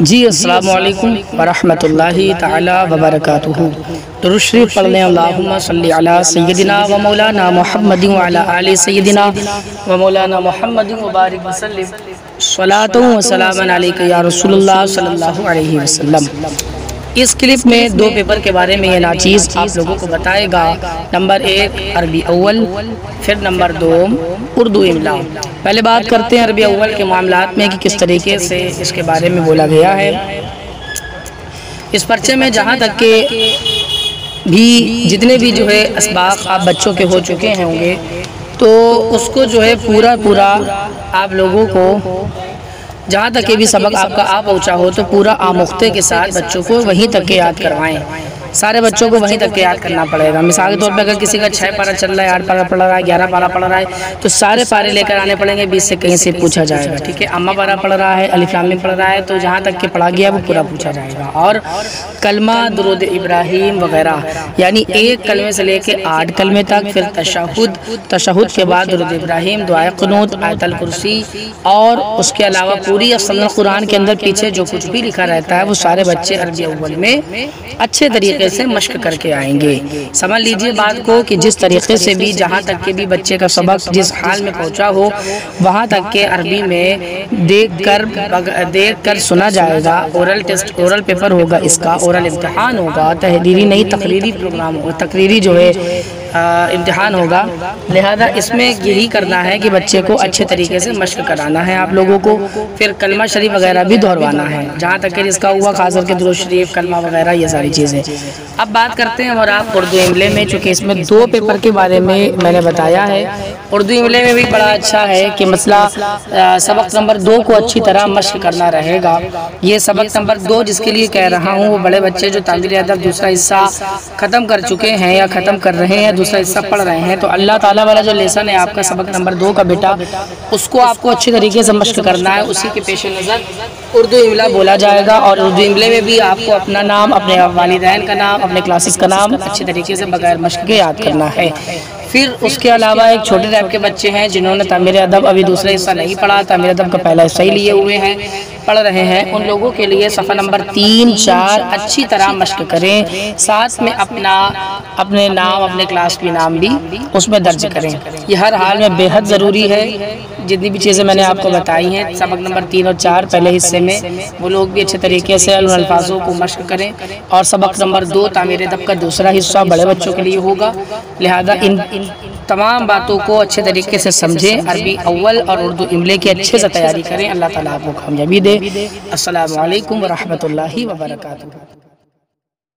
جی السلام علیکم ورحمۃ اللہ تعالی وبرکاتہ۔ درود شریف پڑھ لیں۔ اللہم صلی علی سیدنا و مولانا محمد وعلی آل سیدنا و مولانا محمد وبارک وسلم۔ صلاۃ و سلام علیک یا رسول اللہ صلی اللہ علیہ وسلم۔ اس کلپ میں دو پیپر کے بارے میں یہ ناچیز آپ لوگوں کو بتائے گا۔ نمبر 1 عربی اول، پھر نمبر 2 اردو املا۔ پہلے بات کرتے ہیں عربی اول کے معاملات میں کہ کس طریقے سے اس کے بارے میں بولا گیا ہے۔ اس پرچے میں جہاں تک کہ بھی جتنے بھی اسباق آپ بچوں کے ہو چکے ہوں گے تو اس کو پورا آپ لوگوں کو جہاں تک کہ بھی سبق آپ کا پہنچا ہو تو پورا آموختے کے ساتھ بچوں کو وہیں تک کے یاد کروائیں۔ سارے بچوں کو وہیں تک کے یاد کرنا پڑے گا۔ مثال کے طور پہ اگر کسی کا 6 پارہ چل رہا ہے، 8 پارہ پڑھ رہا ہے، 11 پارہ پڑھ رہا ہے تو سارے پارے لے کر آنے پڑیں گے، 20 سے کہیں سے پوچھا جائے گا، ٹھیک ہے۔ اما پارہ پڑھ رہا ہے، الف لام میم پڑھ رہا ہے تو جہاں تک کہ پڑھا گیا وہ پورا پوچھا جائے گا۔ اور کلمہ، درود ابراہیم وغیرہ، یعنی ایک کلمے سے لے کے 8 کلمے تک، پھر تشہد کے بعد درود ابراہیم، دعائے قنوت، آیت الکرسی، اور اس کے علاوہ پوری افضل قرآن کے اندر پیچھے جو کچھ بھی لکھا رہتا ہے وہ سارے بچے عربی اول میں اچھے طریقے سے مشق کر کے آئیں گے۔ سمجھ لیجئے بات کو کہ جس طریقے سے بھی جہاں تک کہ بھی بچے کا سبق جس حال میں پہنچا ہو وہاں تک کہ عربی میں دیکھ کر سنا جائے گا۔ اورل ٹیسٹ، اورل پیپر ہوگا، اس کا اورل امتحان ہوگا، تحریری نہیں تقریری پروگرام ہوگا، تقریری امتحان ہوگا۔ لہذا اس میں یہی کرنا ہے کہ بچے کو اچھے طریقے سے مشق کرانا ہے آپ لوگوں کو۔ پھر کلمہ شریف وغیرہ بھی دہروانا ہے جہاں تک کہ اس کا ہوا، خاص کر کے درود شریف، کلمہ وغیرہ، یہ ساری چیزیں۔ اب بات کرتے ہیں اور آپ اردو املے میں، چونکہ اس میں 2 پیپر کے بارے میں نے بتایا ہے۔ اردو املے میں بھی بڑا اچھا ہے کہ مسئلہ سبق نمبر 2 کو اچھی طرح مشق کرنا رہے گا۔ یہ سبق نمبر 2 جس کے لیے کہہ رہا ہوں وہ بڑے بچے جو تعبیر ادب دوسرا حصہ ختم کر چکے ہیں یا ختم کر رہے ہیں، دوسرا حصہ پڑھ رہے ہیں، تو اللہ تعالیٰ والا جو لیسن ہے آپ کا سبق نمبر 2 کا بیٹا، اس کو آپ کو اچھے طریقے سے مشق کرنا ہے۔ اسی کے پیش نظر اردو املا بولا جائے گا، اور اردو املے میں بھی آپ کو اپنا نام، اپنے والدین کا نام، اپنے کلاسز کا نام اچھے طریقے سے بغیر مشق کے یاد کرنا ہے۔ پھر اس کے علاوہ ایک چھوٹے ٹائپ کے بچے ہیں جنہوں نے تعمیر ادب ابھی دوسرا حصہ نہیں پڑھا، تعمیر ادب کا پہلا حصہ ہی لیے ہوئے ہیں، پڑھ رہے ہیں، ان لوگوں کے لیے صفحہ نمبر 3، 4 اچھی طرح مشق کریں، ساتھ میں اپنے نام، اپنے کلاس کے نام بھی اس میں درج کریں۔ یہ ہر حال میں بے حد ضروری ہے۔ جتنی بھی چیزیں میں نے آپ کو بتائی ہیں سبق نمبر 3 اور 4 پہلے حصے میں، وہ لوگ بھی اچھے طریقے سے ان الفاظوں کو مشق کریں، اور سبق نمبر 2 تعمیر ادب کا دوسرا حصہ بڑے بچوں کے لیے ہوگا۔ لہذا ان تمام باتوں کو اچھے طریقے سے سمجھیں، عربی اول اور اردو املے کی اچھے سے تیاری کریں۔ اللہ تعالیٰ آپ کو کامیابی دے۔ السلام علیکم ورحمۃ اللہ وبرکاتہ۔